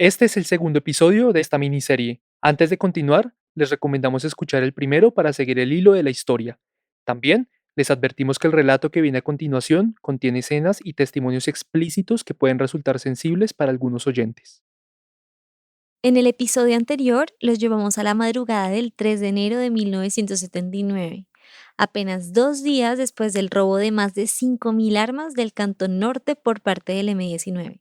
Este es el segundo episodio de esta miniserie. Antes de continuar, les recomendamos escuchar el primero para seguir el hilo de la historia. También les advertimos que el relato que viene a continuación contiene escenas y testimonios explícitos que pueden resultar sensibles para algunos oyentes. En el episodio anterior los llevamos a la madrugada del 3 de enero de 1979, apenas 2 días después del robo de más de 5.000 armas del Cantón Norte por parte del M-19.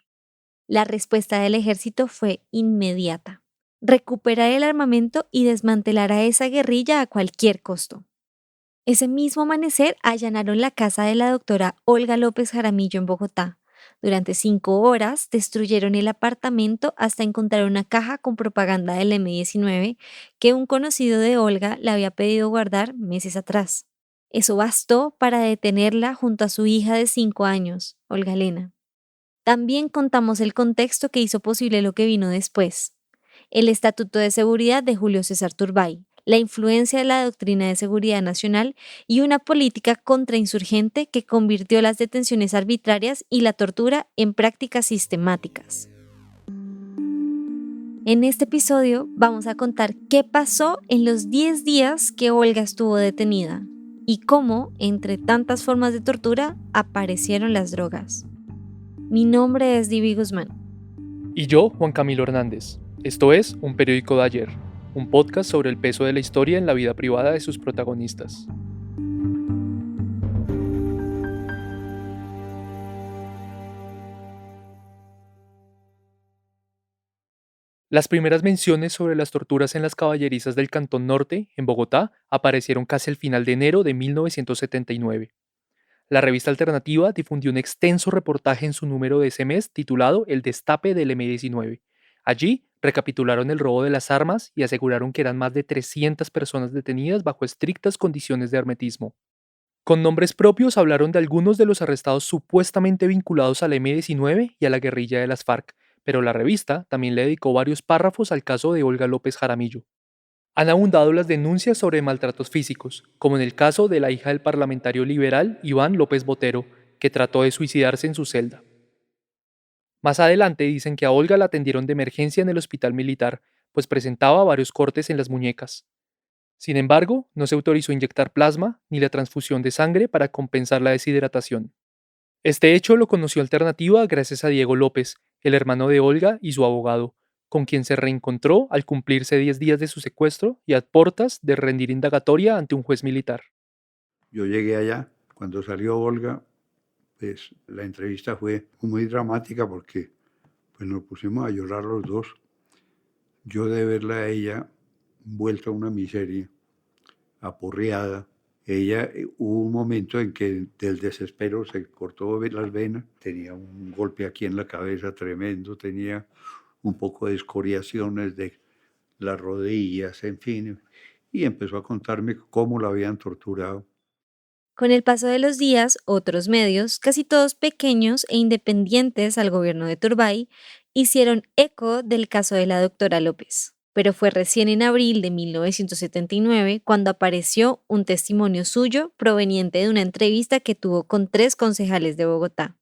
La respuesta del ejército fue inmediata: recuperar el armamento y desmantelar a esa guerrilla a cualquier costo. Ese mismo amanecer allanaron la casa de la doctora Olga López Jaramillo en Bogotá. Durante 5 horas destruyeron el apartamento hasta encontrar una caja con propaganda del M-19 que un conocido de Olga le había pedido guardar meses atrás. Eso bastó para detenerla junto a su hija de 5 años, Olga Elena. También contamos el contexto que hizo posible lo que vino después: el Estatuto de Seguridad de Julio César Turbay, la influencia de la doctrina de seguridad nacional y una política contrainsurgente que convirtió las detenciones arbitrarias y la tortura en prácticas sistemáticas. En este episodio vamos a contar qué pasó en los 10 días que Olga estuvo detenida y cómo, entre tantas formas de tortura, aparecieron las drogas. Mi nombre es Divi Guzmán. Y yo, Juan Camilo Hernández. Esto es Un Periódico de Ayer, un podcast sobre el peso de la historia en la vida privada de sus protagonistas. Las primeras menciones sobre las torturas en las caballerizas del Cantón Norte, en Bogotá, aparecieron casi al final de enero de 1979. La revista Alternativa difundió un extenso reportaje en su número de ese mes titulado El Destape del M-19. Allí recapitularon el robo de las armas y aseguraron que eran más de 300 personas detenidas bajo estrictas condiciones de hermetismo. Con nombres propios hablaron de algunos de los arrestados supuestamente vinculados al M-19 y a la guerrilla de las FARC, pero la revista también le dedicó varios párrafos al caso de Olga López Jaramillo. Han abundado las denuncias sobre maltratos físicos, como en el caso de la hija del parlamentario liberal Iván López Botero, que trató de suicidarse en su celda. Más adelante dicen que a Olga la atendieron de emergencia en el hospital militar, pues presentaba varios cortes en las muñecas. Sin embargo, no se autorizó inyectar plasma ni la transfusión de sangre para compensar la deshidratación. Este hecho lo conoció Alternativa gracias a Diego López, el hermano de Olga y su abogado, con quien se reencontró al cumplirse 10 días de su secuestro y a portas de rendir indagatoria ante un juez militar. Yo llegué allá, cuando salió Olga, pues la entrevista fue muy dramática porque pues nos pusimos a llorar los dos. Yo de verla a ella vuelta a una miseria, aporreada. Ella, hubo un momento en que del desespero se cortó las venas, tenía un golpe aquí en la cabeza tremendo, tenía un poco de escoriaciones de las rodillas, en fin, y empezó a contarme cómo la habían torturado. Con el paso de los días, otros medios, casi todos pequeños e independientes al gobierno de Turbay, hicieron eco del caso de la doctora López. Pero fue recién en abril de 1979 cuando apareció un testimonio suyo proveniente de una entrevista que tuvo con 3 concejales de Bogotá: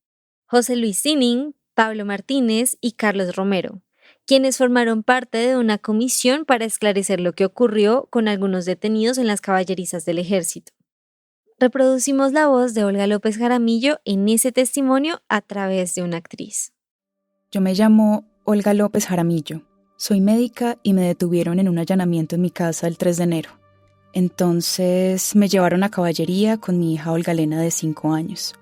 José Luis Sining, Pablo Martínez y Carlos Romero, quienes formaron parte de una comisión para esclarecer lo que ocurrió con algunos detenidos en las caballerizas del ejército. Reproducimos la voz de Olga López Jaramillo en ese testimonio a través de una actriz. Yo me llamo Olga López Jaramillo. Soy médica y me detuvieron en un allanamiento en mi casa el 3 de enero. Entonces me llevaron a caballería con mi hija Olga Elena de 5 años.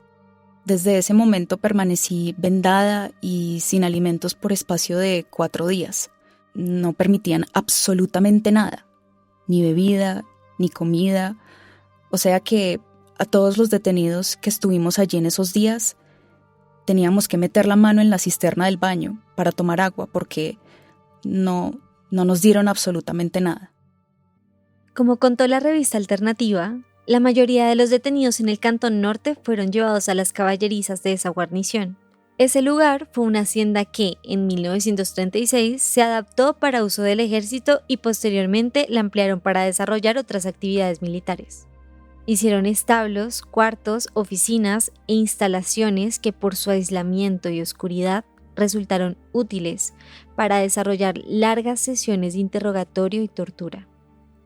Desde ese momento permanecí vendada y sin alimentos por espacio de 4 días. No permitían absolutamente nada, ni bebida, ni comida. O sea que a todos los detenidos que estuvimos allí en esos días, teníamos que meter la mano en la cisterna del baño para tomar agua porque no nos dieron absolutamente nada. Como contó la revista Alternativa, la mayoría de los detenidos en el Cantón Norte fueron llevados a las caballerizas de esa guarnición. Ese lugar fue una hacienda que, en 1936, se adaptó para uso del ejército y posteriormente la ampliaron para desarrollar otras actividades militares. Hicieron establos, cuartos, oficinas e instalaciones que por su aislamiento y oscuridad resultaron útiles para desarrollar largas sesiones de interrogatorio y tortura.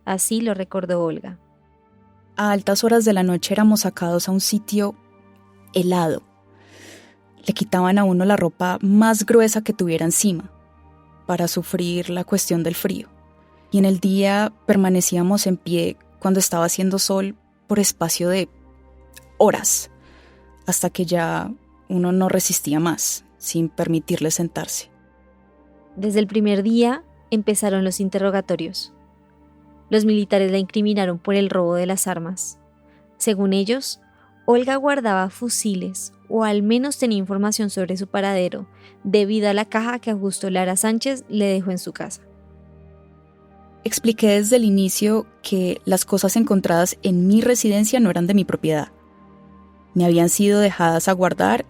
Así lo recordó Olga. A altas horas de la noche éramos sacados a un sitio helado. Le quitaban a uno la ropa más gruesa que tuviera encima para sufrir la cuestión del frío. Y en el día permanecíamos en pie cuando estaba haciendo sol por espacio de horas, hasta que ya uno no resistía más, sin permitirle sentarse. Desde el primer día empezaron los interrogatorios. Los militares la incriminaron por el robo de las armas. Según ellos, Olga guardaba fusiles o al menos tenía información sobre su paradero debido a la caja que Augusto Lara Sánchez le dejó en su casa. Expliqué desde el inicio que las cosas encontradas en mi residencia no eran de mi propiedad. Me habían sido dejadas a guardar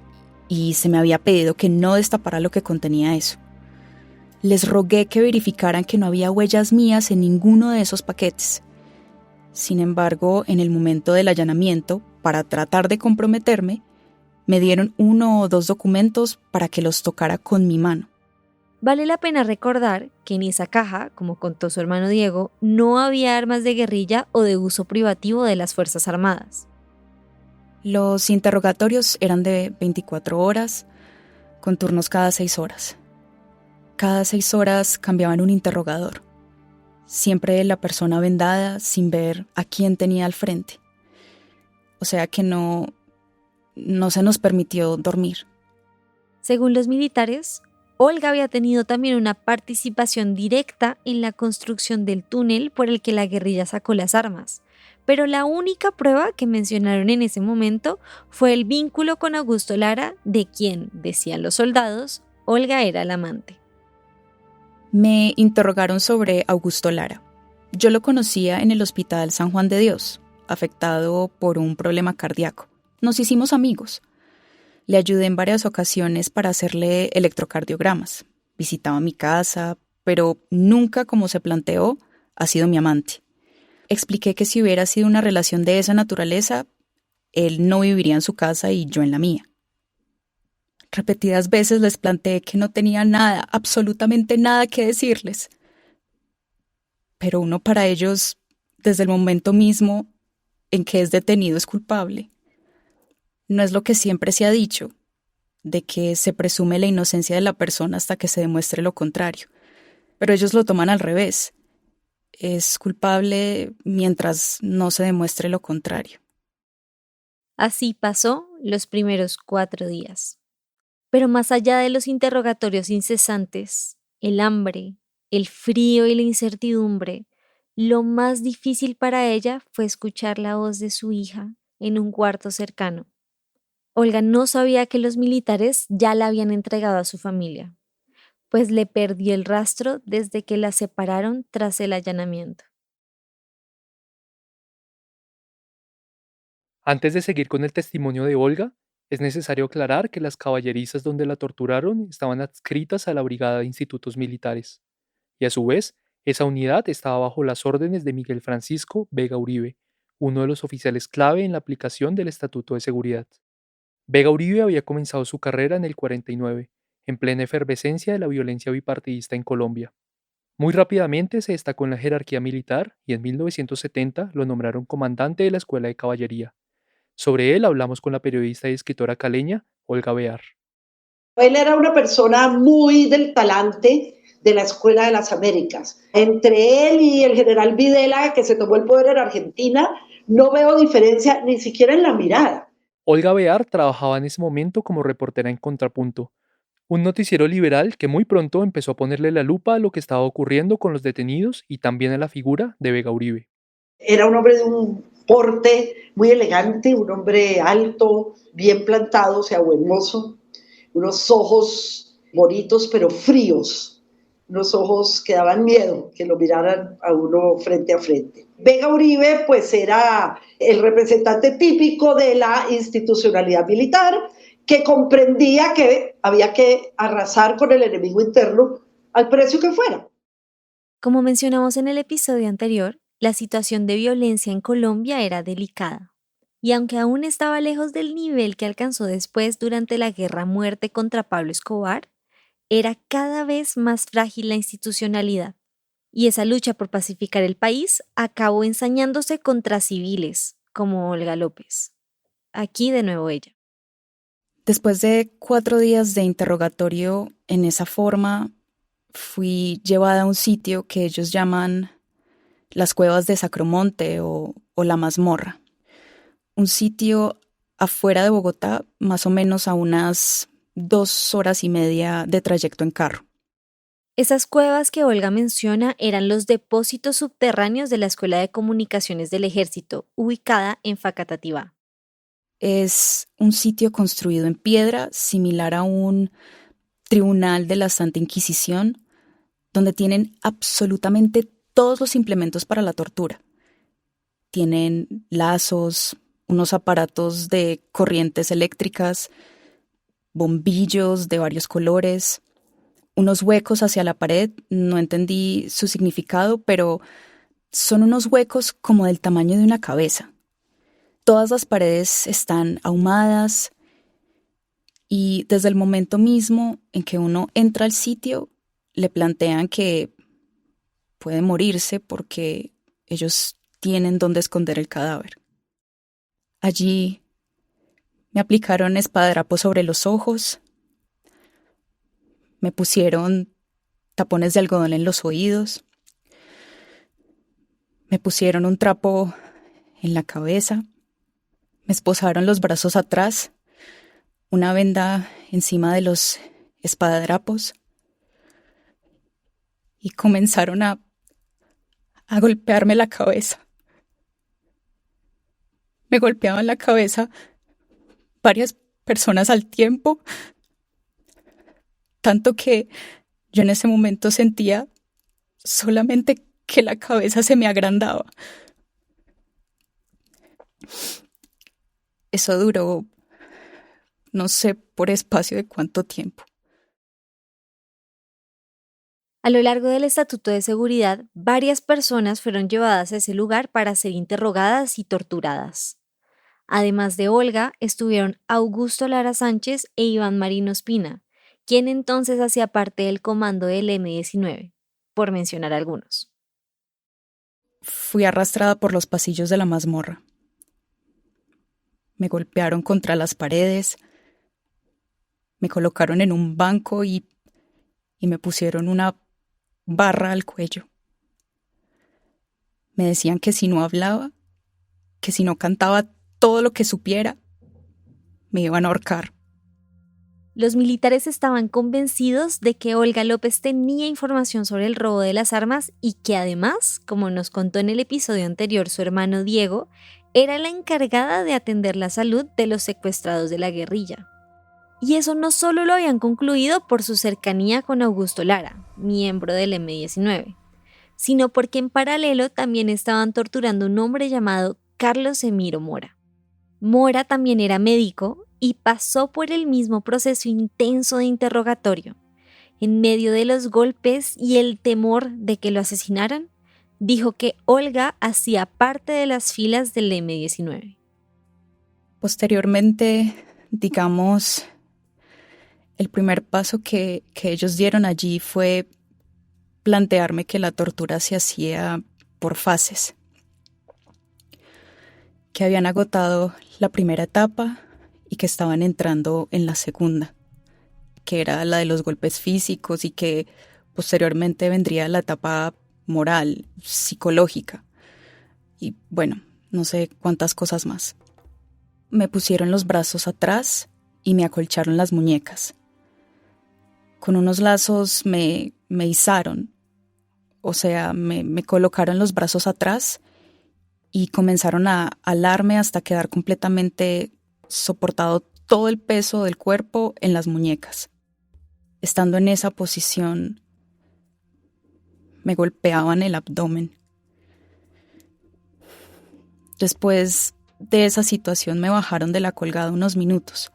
y se me había pedido que no destapara lo que contenía eso. Les rogué que verificaran que no había huellas mías en ninguno de esos paquetes. Sin embargo, en el momento del allanamiento, para tratar de comprometerme, me dieron 1 o 2 documentos para que los tocara con mi mano. Vale la pena recordar que en esa caja, como contó su hermano Diego, no había armas de guerrilla o de uso privativo de las Fuerzas Armadas. Los interrogatorios eran de 24 horas, con turnos cada 6 horas. Cada 6 horas cambiaban un interrogador. Siempre la persona vendada sin ver a quién tenía al frente. O sea que no se nos permitió dormir. Según los militares, Olga había tenido también una participación directa en la construcción del túnel por el que la guerrilla sacó las armas. Pero la única prueba que mencionaron en ese momento fue el vínculo con Augusto Lara, de quien, decían los soldados, Olga era la amante. Me interrogaron sobre Augusto Lara. Yo lo conocía en el Hospital San Juan de Dios, afectado por un problema cardíaco. Nos hicimos amigos. Le ayudé en varias ocasiones para hacerle electrocardiogramas. Visitaba mi casa, pero nunca, como se planteó, ha sido mi amante. Expliqué que si hubiera sido una relación de esa naturaleza, él no viviría en su casa y yo en la mía. Repetidas veces les planteé que no tenía nada, absolutamente nada que decirles. Pero uno para ellos, desde el momento mismo en que es detenido, es culpable. No es lo que siempre se ha dicho, de que se presume la inocencia de la persona hasta que se demuestre lo contrario. Pero ellos lo toman al revés. Es culpable mientras no se demuestre lo contrario. Así pasó los primeros 4 días. Pero más allá de los interrogatorios incesantes, el hambre, el frío y la incertidumbre, lo más difícil para ella fue escuchar la voz de su hija en un cuarto cercano. Olga no sabía que los militares ya la habían entregado a su familia, pues le perdió el rastro desde que la separaron tras el allanamiento. Antes de seguir con el testimonio de Olga, es necesario aclarar que las caballerizas donde la torturaron estaban adscritas a la Brigada de Institutos Militares, y a su vez, esa unidad estaba bajo las órdenes de Miguel Francisco Vega Uribe, uno de los oficiales clave en la aplicación del Estatuto de Seguridad. Vega Uribe había comenzado su carrera en el 49, en plena efervescencia de la violencia bipartidista en Colombia. Muy rápidamente se destacó en la jerarquía militar y en 1970 lo nombraron comandante de la Escuela de Caballería. Sobre él hablamos con la periodista y escritora caleña Olga Bear. Él era una persona muy del talante de la Escuela de las Américas. Entre él y el general Videla, que se tomó el poder en Argentina, no veo diferencia ni siquiera en la mirada. Olga Bear trabajaba en ese momento como reportera en Contrapunto, un noticiero liberal que muy pronto empezó a ponerle la lupa a lo que estaba ocurriendo con los detenidos y también a la figura de Vega Uribe. Era un hombre de un porte muy elegante, un hombre alto, bien plantado, o sea, buen mozo, unos ojos bonitos pero fríos, unos ojos que daban miedo, que lo miraran a uno frente a frente. Vega Uribe pues era el representante típico de la institucionalidad militar, que comprendía que había que arrasar con el enemigo interno al precio que fuera. Como mencionamos en el episodio anterior, la situación de violencia en Colombia era delicada. Y aunque aún estaba lejos del nivel que alcanzó después durante la guerra a muerte contra Pablo Escobar, era cada vez más frágil la institucionalidad, y esa lucha por pacificar el país acabó ensañándose contra civiles, como Olga López. Aquí de nuevo ella. Después de 4 días de interrogatorio en esa forma, fui llevada a un sitio que ellos llaman las Cuevas de Sacromonte o la Mazmorra. Un sitio afuera de Bogotá, más o menos a unas 2 horas y media de trayecto en carro. Esas cuevas que Olga menciona eran los depósitos subterráneos de la Escuela de Comunicaciones del Ejército, ubicada en Facatativá. Es un sitio construido en piedra, similar a un tribunal de la Santa Inquisición, donde tienen absolutamente todos los implementos para la tortura. Tienen lazos, unos aparatos de corrientes eléctricas, bombillos de varios colores, unos huecos hacia la pared. No entendí su significado, pero son unos huecos como del tamaño de una cabeza. Todas las paredes están ahumadas y desde el momento mismo en que uno entra al sitio, le plantean que puede morirse porque ellos tienen dónde esconder el cadáver. Allí me aplicaron espadadrapo sobre los ojos, me pusieron tapones de algodón en los oídos, me pusieron un trapo en la cabeza, me esposaron los brazos atrás, una venda encima de los espadadrapos y comenzaron a golpearme la cabeza. Me golpeaban la cabeza varias personas al tiempo, tanto que yo en ese momento sentía solamente que la cabeza se me agrandaba. Eso duró, no sé por espacio de cuánto tiempo. A lo largo del Estatuto de Seguridad, varias personas fueron llevadas a ese lugar para ser interrogadas y torturadas. Además de Olga, estuvieron Augusto Lara Sánchez e Iván Marino Espina, quien entonces hacía parte del comando del M-19, por mencionar algunos. Fui arrastrada por los pasillos de la mazmorra. Me golpearon contra las paredes, me colocaron en un banco y me pusieron una barra al cuello. Me decían que si no hablaba, que si no cantaba todo lo que supiera, me iban a ahorcar. Los militares estaban convencidos de que Olga López tenía información sobre el robo de las armas y que además, como nos contó en el episodio anterior su hermano Diego, era la encargada de atender la salud de los secuestrados de la guerrilla. Y eso no solo lo habían concluido por su cercanía con Augusto Lara, miembro del M-19, sino porque en paralelo también estaban torturando a un hombre llamado Carlos Emiro Mora. Mora también era médico y pasó por el mismo proceso intenso de interrogatorio. En medio de los golpes y el temor de que lo asesinaran, dijo que Olga hacía parte de las filas del M-19. Posteriormente, digamos, el primer paso que ellos dieron allí fue plantearme que la tortura se hacía por fases, que habían agotado la primera etapa y que estaban entrando en la segunda, que era la de los golpes físicos y que posteriormente vendría la etapa moral, psicológica y bueno, no sé cuántas cosas más. Me pusieron los brazos atrás y me acolcharon las muñecas. Con unos lazos me izaron, o sea, me colocaron los brazos atrás y comenzaron a alarme hasta quedar completamente soportado todo el peso del cuerpo en las muñecas. Estando en esa posición, me golpeaban el abdomen. Después de esa situación me bajaron de la colgada unos minutos.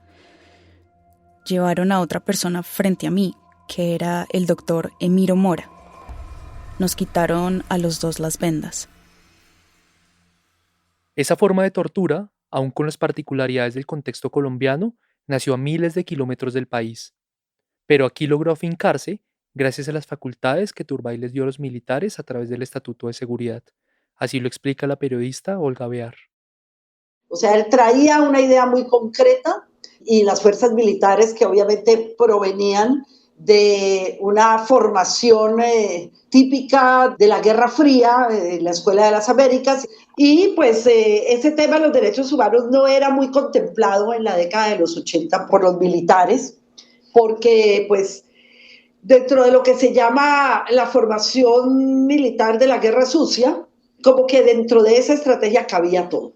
Llevaron a otra persona frente a mí, que era el doctor Emiro Mora. Nos quitaron a los dos las vendas. Esa forma de tortura, aun con las particularidades del contexto colombiano, nació a miles de kilómetros del país. pero aquí logró afincarse gracias a las facultades que Turbay les dio a los militares a través del Estatuto de Seguridad. Así lo explica la periodista Olga Bear. O sea, él traía una idea muy concreta y las fuerzas militares que obviamente provenían de una formación típica de la Guerra Fría, la Escuela de las Américas, y pues ese tema de los derechos humanos no era muy contemplado en la década de los 80 por los militares, porque pues dentro de lo que se llama la formación militar de la Guerra Sucia, como que dentro de esa estrategia cabía todo.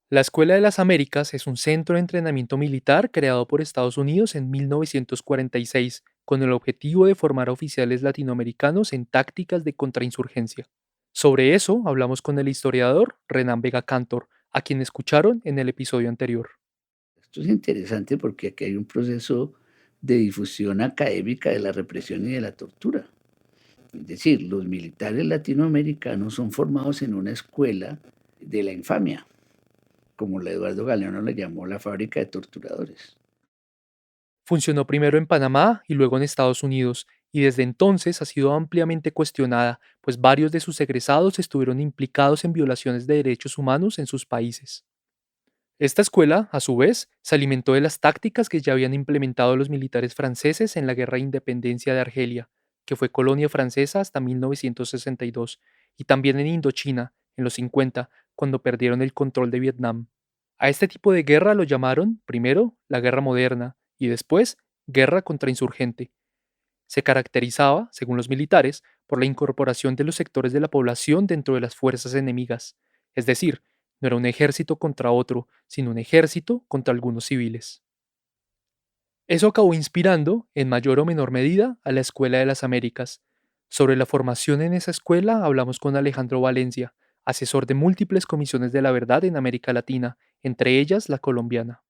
La Escuela de las Américas es un centro de entrenamiento militar creado por Estados Unidos en 1946 con el objetivo de formar a oficiales latinoamericanos en tácticas de contrainsurgencia. Sobre eso hablamos con el historiador Renan Vega Cantor, a quien escucharon en el episodio anterior. Esto es interesante porque aquí hay un proceso de difusión académica de la represión y de la tortura. Es decir, los militares latinoamericanos son formados en una escuela de la infamia, como la Eduardo Galeano le llamó la fábrica de torturadores. Funcionó primero en Panamá y luego en Estados Unidos, y desde entonces ha sido ampliamente cuestionada, pues varios de sus egresados estuvieron implicados en violaciones de derechos humanos en sus países. Esta escuela, a su vez, se alimentó de las tácticas que ya habían implementado los militares franceses en la Guerra de Independencia de Argelia, que fue colonia francesa hasta 1962, y también en Indochina, en los 50, cuando perdieron el control de Vietnam. A este tipo de guerra lo llamaron, primero, la guerra moderna, y después, guerra contrainsurgente. Se caracterizaba, según los militares, por la incorporación de los sectores de la población dentro de las fuerzas enemigas, es decir, no era un ejército contra otro, sino un ejército contra algunos civiles. Eso acabó inspirando, en mayor o menor medida, a la Escuela de las Américas. Sobre la formación en esa escuela hablamos con Alejandro Valencia, asesor de múltiples comisiones de la verdad en América Latina, entre ellas la colombiana.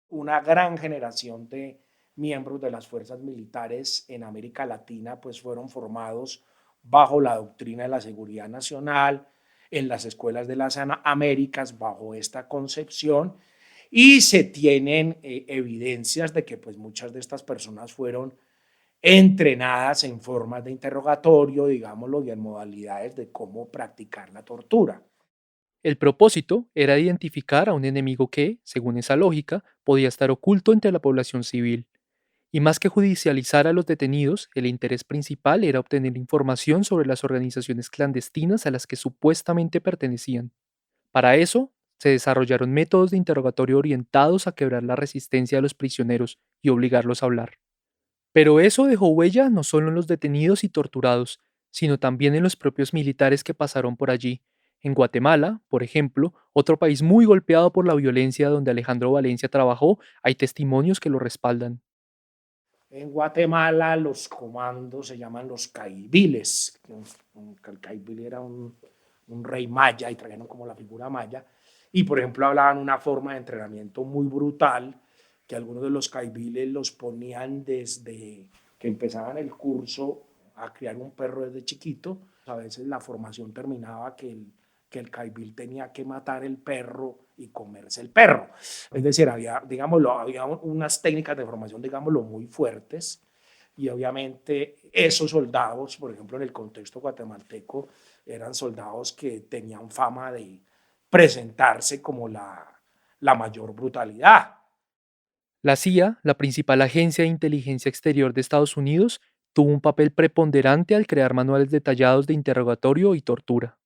Una gran generación de miembros de las fuerzas militares en América Latina pues fueron formados bajo la doctrina de la seguridad nacional, en las escuelas de las Américas bajo esta concepción, y se tienen evidencias de que pues muchas de estas personas fueron entrenadas en formas de interrogatorio, digámoslo, y en modalidades de cómo practicar la tortura. El propósito era identificar a un enemigo que, según esa lógica, podía estar oculto entre la población civil. Y más que judicializar a los detenidos, el interés principal era obtener información sobre las organizaciones clandestinas a las que supuestamente pertenecían. Para eso, se desarrollaron métodos de interrogatorio orientados a quebrar la resistencia de los prisioneros y obligarlos a hablar. Pero eso dejó huella no solo en los detenidos y torturados, sino también en los propios militares que pasaron por allí. En Guatemala, por ejemplo, otro país muy golpeado por la violencia donde Alejandro Valencia trabajó, hay testimonios que lo respaldan. En Guatemala los comandos se llaman los caibiles. El caibil era un rey maya y trajeron como la figura maya. Y por ejemplo hablaban una forma de entrenamiento muy brutal, que algunos de los caibiles los ponían desde que empezaban el curso a criar un perro desde chiquito. A veces la formación terminaba que el caibil tenía que matar el perro y comerse el perro. Es decir, había unas técnicas de formación, digámoslo, muy fuertes, y obviamente esos soldados, por ejemplo, en el contexto guatemalteco, eran soldados que tenían fama de presentarse como la mayor brutalidad. La CIA, la principal agencia de inteligencia exterior de Estados Unidos, tuvo un papel preponderante al crear manuales detallados de interrogatorio y tortura.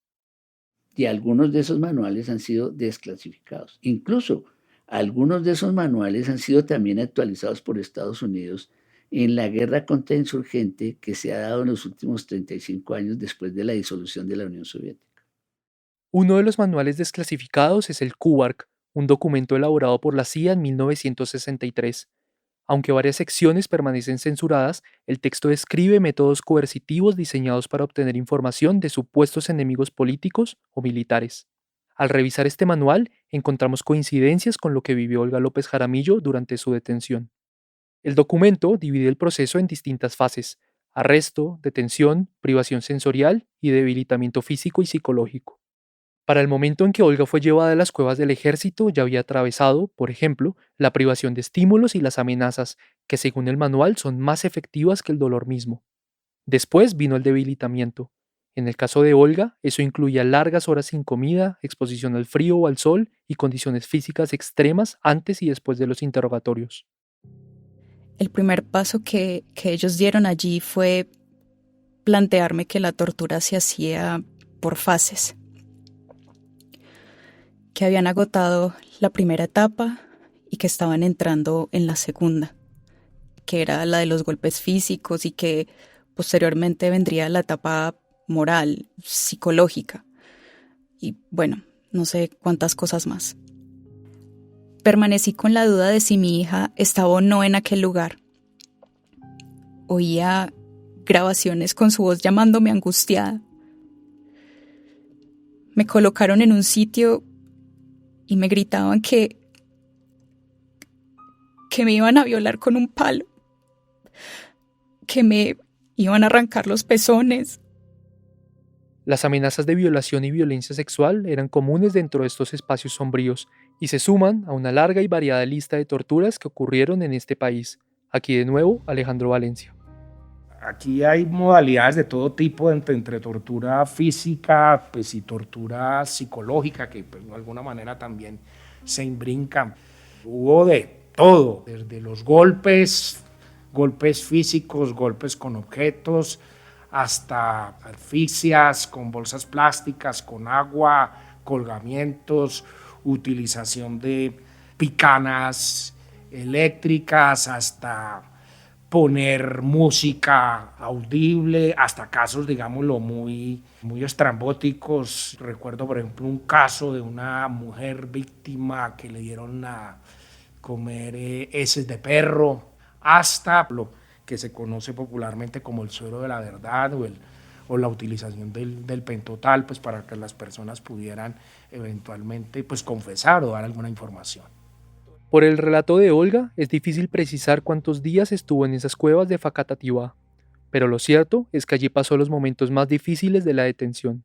Y algunos de esos manuales han sido desclasificados. Incluso algunos de esos manuales han sido también actualizados por Estados Unidos en la guerra contrainsurgente que se ha dado en los últimos 35 años después de la disolución de la Unión Soviética. Uno de los manuales desclasificados es el QARC, un documento elaborado por la CIA en 1963. Aunque varias secciones permanecen censuradas, el texto describe métodos coercitivos diseñados para obtener información de supuestos enemigos políticos o militares. Al revisar este manual, encontramos coincidencias con lo que vivió Olga López Jaramillo durante su detención. El documento divide el proceso en distintas fases: arresto, detención, privación sensorial y debilitamiento físico y psicológico. Para el momento en que Olga fue llevada a las cuevas del ejército, ya había atravesado, por ejemplo, la privación de estímulos y las amenazas, que según el manual son más efectivas que el dolor mismo. Después vino el debilitamiento. En el caso de Olga, eso incluía largas horas sin comida, exposición al frío o al sol y condiciones físicas extremas antes y después de los interrogatorios. El primer paso que ellos dieron allí fue plantearme que la tortura se hacía por fases, que habían agotado la primera etapa y que estaban entrando en la segunda, que era la de los golpes físicos y que posteriormente vendría la etapa moral, psicológica y bueno, no sé cuántas cosas más. Permanecí con la duda de si mi hija estaba o no en aquel lugar. Oía grabaciones con su voz llamándome angustiada. Me colocaron en un sitio y me gritaban que me iban a violar con un palo, que me iban a arrancar los pezones. Las amenazas de violación y violencia sexual eran comunes dentro de estos espacios sombríos y se suman a una larga y variada lista de torturas que ocurrieron en este país. Aquí de nuevo, Alejandro Valencia. Aquí hay modalidades de todo tipo entre tortura física pues, y tortura psicológica que pues, de alguna manera también se imbrincan. Hubo de todo, desde los golpes físicos, golpes con objetos, hasta asfixias con bolsas plásticas, con agua, colgamientos, utilización de picanas eléctricas, hasta poner música audible, hasta casos, digámoslo, muy estrambóticos. Recuerdo, por ejemplo, un caso de una mujer víctima que le dieron a comer heces de perro, hasta lo que se conoce popularmente como el suero de la verdad o la utilización del pentotal, pues para que las personas pudieran eventualmente pues, confesar o dar alguna información. Por el relato de Olga, es difícil precisar cuántos días estuvo en esas cuevas de Facatativá, pero lo cierto es que allí pasó los momentos más difíciles de la detención.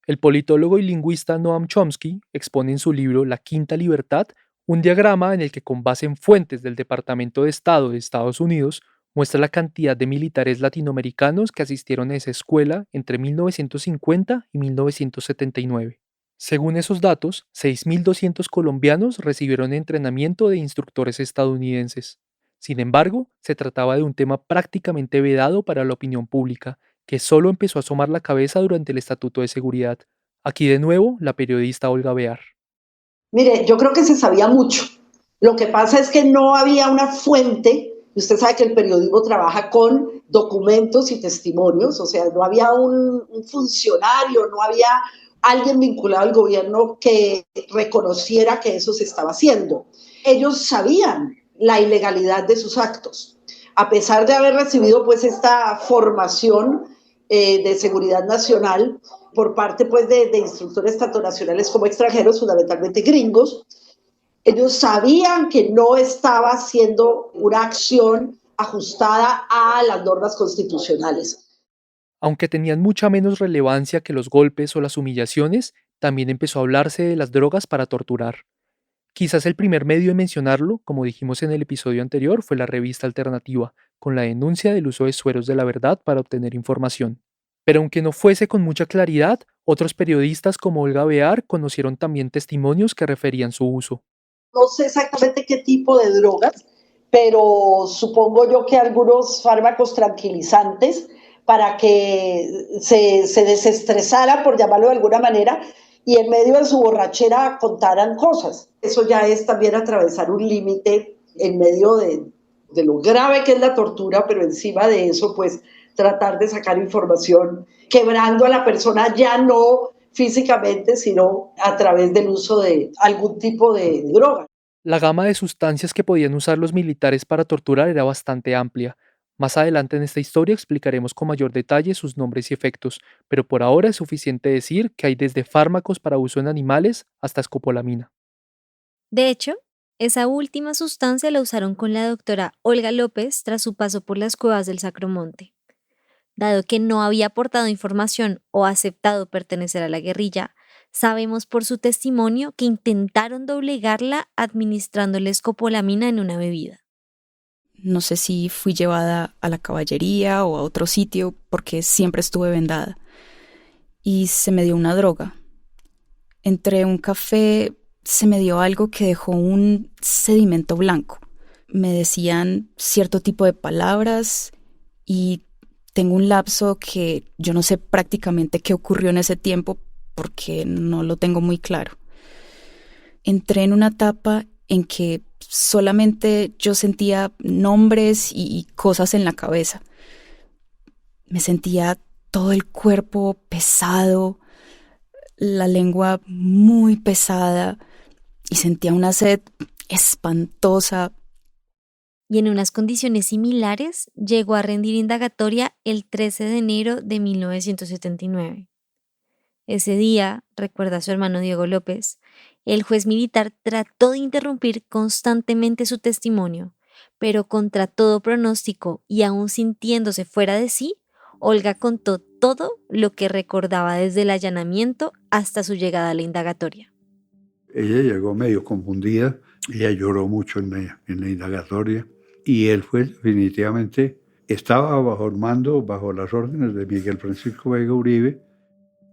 El politólogo y lingüista Noam Chomsky expone en su libro La Quinta Libertad un diagrama en el que, con base en fuentes del Departamento de Estado de Estados Unidos, muestra la cantidad de militares latinoamericanos que asistieron a esa escuela entre 1950 y 1979. Según esos datos, 6.200 colombianos recibieron entrenamiento de instructores estadounidenses. Sin embargo, se trataba de un tema prácticamente vedado para la opinión pública, que solo empezó a asomar la cabeza durante el Estatuto de Seguridad. Aquí de nuevo, la periodista Olga Bear. Mire, yo creo que se sabía mucho. Lo que pasa es que no había una fuente, y usted sabe que el periodismo trabaja con documentos y testimonios, o sea, no había un funcionario, no había alguien vinculado al gobierno que reconociera que eso se estaba haciendo. Ellos sabían la ilegalidad de sus actos. A pesar de haber recibido pues esta formación de seguridad nacional por parte pues de instructores tanto nacionales como extranjeros, fundamentalmente gringos, ellos sabían que no estaba haciendo una acción ajustada a las normas constitucionales. Aunque tenían mucha menos relevancia que los golpes o las humillaciones, también empezó a hablarse de las drogas para torturar. Quizás el primer medio en mencionarlo, como dijimos en el episodio anterior, fue la revista Alternativa, con la denuncia del uso de sueros de la verdad para obtener información. Pero aunque no fuese con mucha claridad, otros periodistas como Olga Bear conocieron también testimonios que referían su uso. No sé exactamente qué tipo de drogas, pero supongo yo que algunos fármacos tranquilizantes para que se desestresara, por llamarlo de alguna manera, y en medio de su borrachera contaran cosas. Eso ya es también atravesar un límite en medio de lo grave que es la tortura, pero encima de eso, pues tratar de sacar información, quebrando a la persona ya no físicamente, sino a través del uso de algún tipo de droga. La gama de sustancias que podían usar los militares para torturar era bastante amplia. Más adelante en esta historia explicaremos con mayor detalle sus nombres y efectos, pero por ahora es suficiente decir que hay desde fármacos para uso en animales hasta escopolamina. De hecho, esa última sustancia la usaron con la doctora Olga López tras su paso por las cuevas del Sacromonte. Dado que no había aportado información o aceptado pertenecer a la guerrilla, sabemos por su testimonio que intentaron doblegarla administrándole escopolamina en una bebida. No sé si fui llevada a la caballería o a otro sitio porque siempre estuve vendada. Y se me dio una droga. Entre un café se me dio algo que dejó un sedimento blanco. Me decían cierto tipo de palabras y tengo un lapso que yo no sé prácticamente qué ocurrió en ese tiempo porque no lo tengo muy claro. Entré en una etapa en que solamente yo sentía nombres y cosas en la cabeza. Me sentía todo el cuerpo pesado, la lengua muy pesada y sentía una sed espantosa. Y en unas condiciones similares llegó a rendir indagatoria el 13 de enero de 1979. Ese día, recuerda su hermano Diego López, el juez militar trató de interrumpir constantemente su testimonio, pero contra todo pronóstico y aún sintiéndose fuera de sí, Olga contó todo lo que recordaba desde el allanamiento hasta su llegada a la indagatoria. Ella llegó medio confundida, ella lloró mucho en la indagatoria y el juez definitivamente estaba bajo el mando, bajo las órdenes de Miguel Francisco Vega Uribe.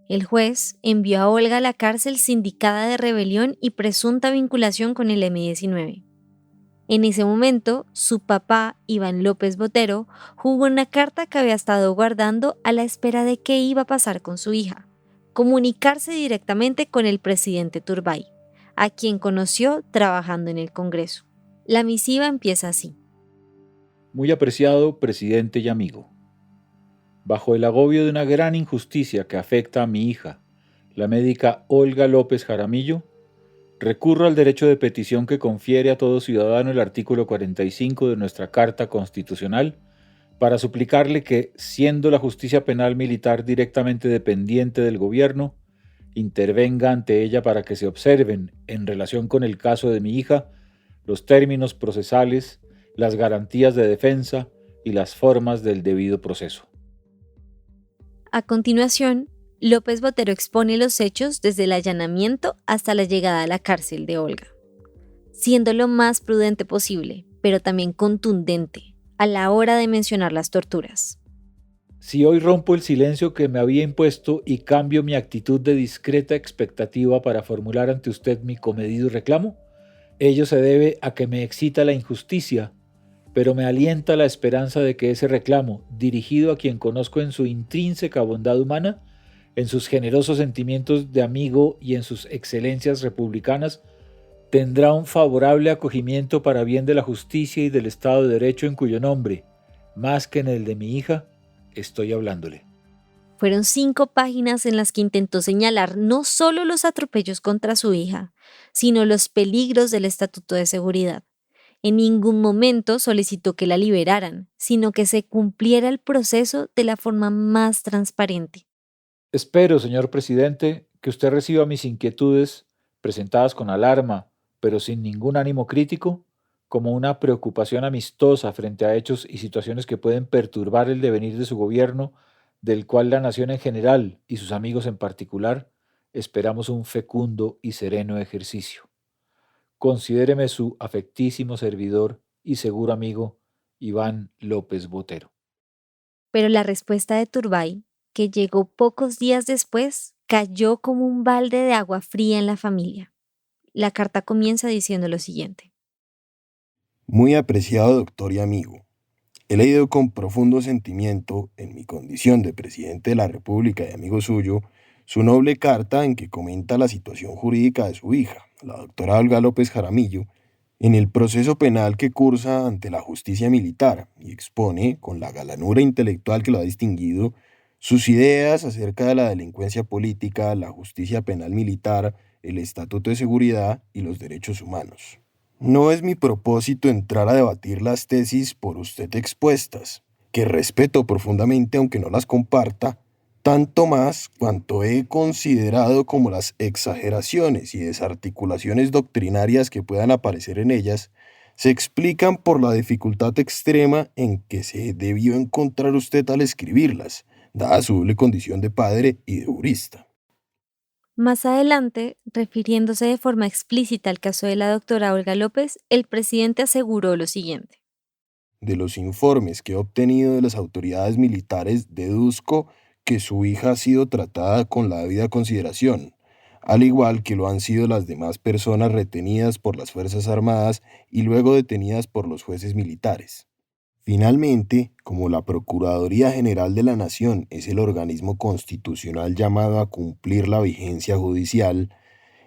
El juez envió a Olga a la cárcel sindicada de rebelión y presunta vinculación con el M-19. En ese momento, su papá, Iván López Botero, jugó una carta que había estado guardando a la espera de qué iba a pasar con su hija: comunicarse directamente con el presidente Turbay, a quien conoció trabajando en el Congreso. La misiva empieza así. Muy apreciado presidente y amigo. Bajo el agobio de una gran injusticia que afecta a mi hija, la médica Olga López Jaramillo, recurro al derecho de petición que confiere a todo ciudadano el artículo 45 de nuestra Carta Constitucional para suplicarle que, siendo la justicia penal militar directamente dependiente del gobierno, intervenga ante ella para que se observen, en relación con el caso de mi hija, los términos procesales, las garantías de defensa y las formas del debido proceso. A continuación, López Botero expone los hechos desde el allanamiento hasta la llegada a la cárcel de Olga, siendo lo más prudente posible, pero también contundente, a la hora de mencionar las torturas. Si hoy rompo el silencio que me había impuesto y cambio mi actitud de discreta expectativa para formular ante usted mi comedido reclamo, ello se debe a que me excita la injusticia, pero me alienta la esperanza de que ese reclamo, dirigido a quien conozco en su intrínseca bondad humana, en sus generosos sentimientos de amigo y en sus excelencias republicanas, tendrá un favorable acogimiento para bien de la justicia y del Estado de Derecho en cuyo nombre, más que en el de mi hija, estoy hablándole. Fueron 5 páginas en las que intentó señalar no solo los atropellos contra su hija, sino los peligros del Estatuto de Seguridad. En ningún momento solicitó que la liberaran, sino que se cumpliera el proceso de la forma más transparente. Espero, señor presidente, que usted reciba mis inquietudes, presentadas con alarma, pero sin ningún ánimo crítico, como una preocupación amistosa frente a hechos y situaciones que pueden perturbar el devenir de su gobierno, del cual la nación en general y sus amigos en particular esperamos un fecundo y sereno ejercicio. Considéreme su afectísimo servidor y seguro amigo, Iván López Botero. Pero la respuesta de Turbay, que llegó pocos días después, cayó como un balde de agua fría en la familia. La carta comienza diciendo lo siguiente. Muy apreciado doctor y amigo, he leído con profundo sentimiento, en mi condición de presidente de la República y amigo suyo, su noble carta en que comenta la situación jurídica de su hija, la doctora Olga López Jaramillo, en el proceso penal que cursa ante la justicia militar y expone, con la galanura intelectual que lo ha distinguido, sus ideas acerca de la delincuencia política, la justicia penal militar, el Estatuto de Seguridad y los derechos humanos. No es mi propósito entrar a debatir las tesis por usted expuestas, que respeto profundamente aunque no las comparta, tanto más cuanto he considerado como las exageraciones y desarticulaciones doctrinarias que puedan aparecer en ellas, se explican por la dificultad extrema en que se debió encontrar usted al escribirlas, dada su doble condición de padre y de jurista. Más adelante, refiriéndose de forma explícita al caso de la doctora Olga López, el presidente aseguró lo siguiente. De los informes que he obtenido de las autoridades militares, deduzco que su hija ha sido tratada con la debida consideración, al igual que lo han sido las demás personas retenidas por las Fuerzas Armadas y luego detenidas por los jueces militares. Finalmente, como la Procuraduría General de la Nación es el organismo constitucional llamado a cumplir la vigencia judicial,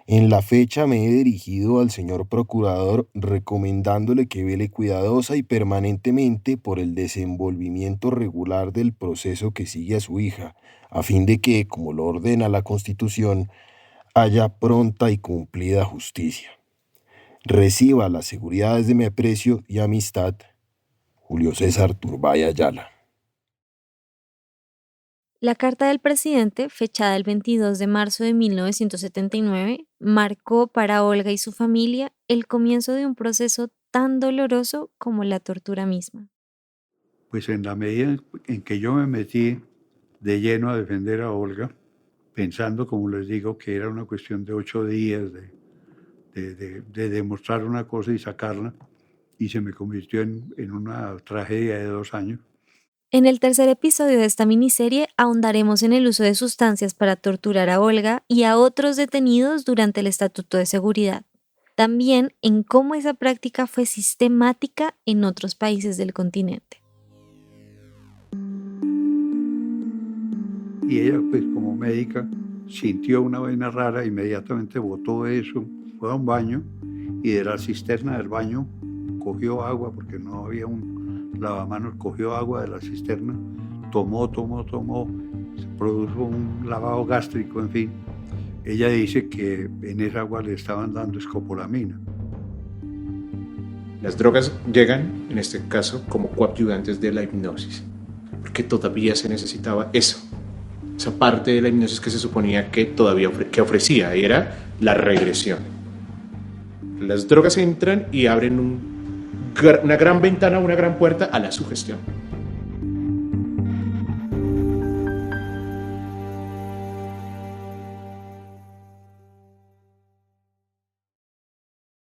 en la fecha me he dirigido al señor Procurador recomendándole que vele cuidadosa y permanentemente por el desenvolvimiento regular del proceso que sigue a su hija, a fin de que, como lo ordena la Constitución, haya pronta y cumplida justicia. Reciba las seguridades de mi aprecio y amistad, Julio César Turbay Ayala. La carta del presidente, fechada el 22 de marzo de 1979, marcó para Olga y su familia el comienzo de un proceso tan doloroso como la tortura misma. Pues en la medida en que yo me metí de lleno a defender a Olga, pensando, como les digo, que era una cuestión de 8 días de demostrar una cosa y sacarla, y se me convirtió en una tragedia de 2 años. En el tercer episodio de esta miniserie ahondaremos en el uso de sustancias para torturar a Olga y a otros detenidos durante el Estatuto de Seguridad. También en cómo esa práctica fue sistemática en otros países del continente. Y ella, pues como médica, sintió una vaina rara, inmediatamente botó eso, fue a un baño y de la cisterna del baño cogió agua, porque no había un lavamanos, cogió agua de la cisterna, tomó, se produjo un lavado gástrico, en fin. Ella dice que en esa agua le estaban dando escopolamina. Las drogas llegan, en este caso, como coadyuvantes de la hipnosis, porque todavía se necesitaba eso. Esa parte de la hipnosis que se suponía que todavía que ofrecía, y era la regresión. Las drogas entran y abren una gran ventana, una gran puerta a la sugestión.